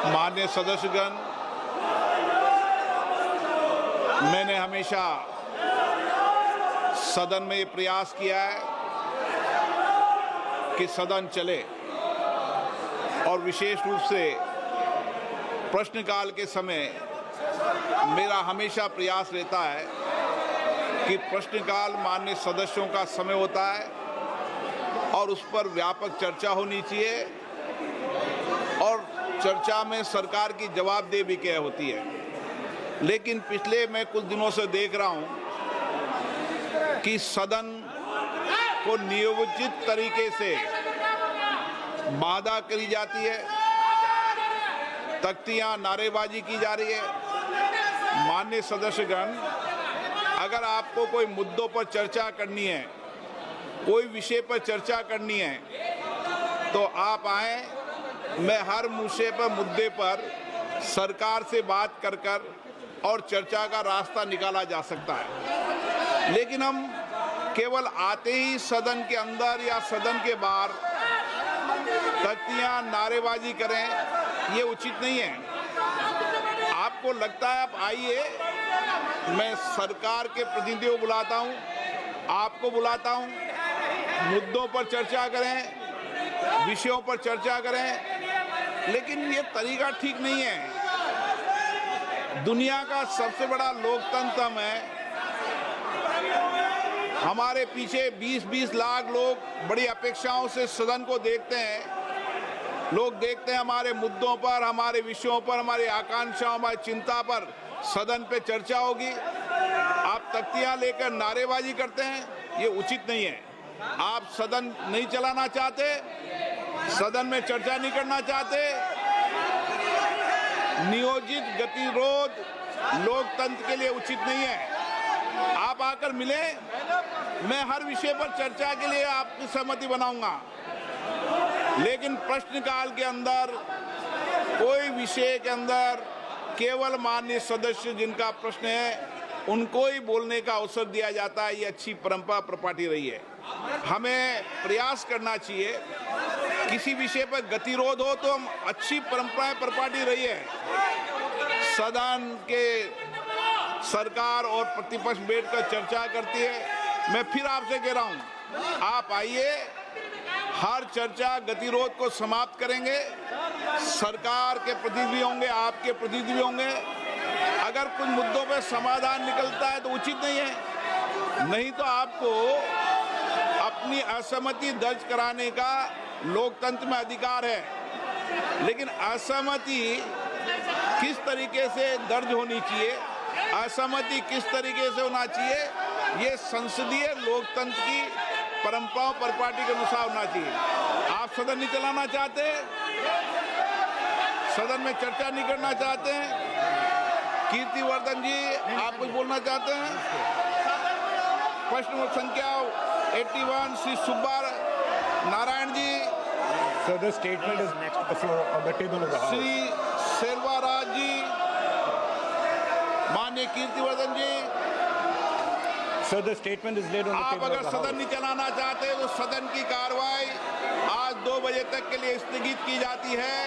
माननीय सदस्यगण, मैंने हमेशा सदन में ये प्रयास किया है कि सदन चले और विशेष रूप से प्रश्नकाल के समय मेरा हमेशा प्रयास रहता है कि प्रश्नकाल माननीय सदस्यों का समय होता है और उस पर व्यापक चर्चा होनी चाहिए और चर्चा में सरकार की जवाबदेही भी क्या होती है। लेकिन पिछले मैं कुछ दिनों से देख रहा हूं कि सदन को नियोजित तरीके से बाधा करी जाती है, तख्तियां नारेबाजी की जा रही है। माननीय सदस्यगण, अगर आपको कोई मुद्दों पर चर्चा करनी है, कोई विषय पर चर्चा करनी है, तो आप आए। मैं हर मुद्दे पर सरकार से बात कर और चर्चा का रास्ता निकाला जा सकता है। लेकिन हम केवल आते ही सदन के अंदर या सदन के बाहर तख्तियां नारेबाजी करें, ये उचित नहीं है। आपको लगता है आप आइए, मैं सरकार के प्रतिनिधियों को बुलाता हूं, आपको बुलाता हूं, मुद्दों पर चर्चा करें, विषयों पर चर्चा करें, लेकिन ये तरीका ठीक नहीं है। दुनिया का सबसे बड़ा लोकतंत्र हम है। हमारे पीछे 20-20 लाख लोग बड़ी अपेक्षाओं से सदन को देखते हैं। लोग देखते हैं हमारे मुद्दों पर, हमारे विषयों पर, हमारी आकांक्षाओं, हमारी चिंता पर सदन पे चर्चा होगी। आप तख्तियां लेकर नारेबाजी करते हैं, ये उचित नहीं है। आप सदन नहीं चलाना चाहते, सदन में चर्चा नहीं करना चाहते, नियोजित गतिरोध लोकतंत्र के लिए उचित नहीं है। आप आकर मिले, मैं हर विषय पर चर्चा के लिए आपकी सहमति बनाऊंगा, लेकिन प्रश्नकाल के अंदर कोई विषय के अंदर केवल माननीय सदस्य जिनका प्रश्न है उनको ही बोलने का अवसर दिया जाता है। ये अच्छी परंपरा प्रपाटी रही है। हमें प्रयास करना चाहिए, किसी विषय पर गतिरोध हो तो हम अच्छी परंपराएं प्रपाटी रही है। सदन के सरकार और प्रतिपक्ष बैठकर चर्चा करती है। मैं फिर आपसे कह रहा हूं, आप आइए, हर चर्चा गतिरोध को समाप्त करेंगे। सरकार के प्रतिनिधि होंगे, आपके प्रतिनिधि होंगे। अगर कुछ मुद्दों पर समाधान निकलता है तो उचित नहीं है, नहीं तो आपको अपनी असहमति दर्ज कराने का लोकतंत्र में अधिकार है। लेकिन असहमति किस तरीके से दर्ज होनी चाहिए, असहमति किस तरीके से होना चाहिए, ये संसदीय लोकतंत्र की परंपराओं परिपाटी के अनुसार होना चाहिए। आप सदन नहीं चलाना चाहते, सदन में चर्चा नहीं करना चाहते हैं। कीर्तिवर्धन जी, आप कुछ बोलना चाहते हैं? प्रश्न संख्या 81 Shri Subba Narayan ji. So the statement is next to the floor on the table of the House. Shri Selvaraj जी, माननीय कीर्तिवर्धन जी। So the statement is laid on the आप table of अगर the सदन House. नहीं चलाना चाहते तो सदन की कार्रवाई आज 2 बजे तक के लिए स्थगित की जाती है।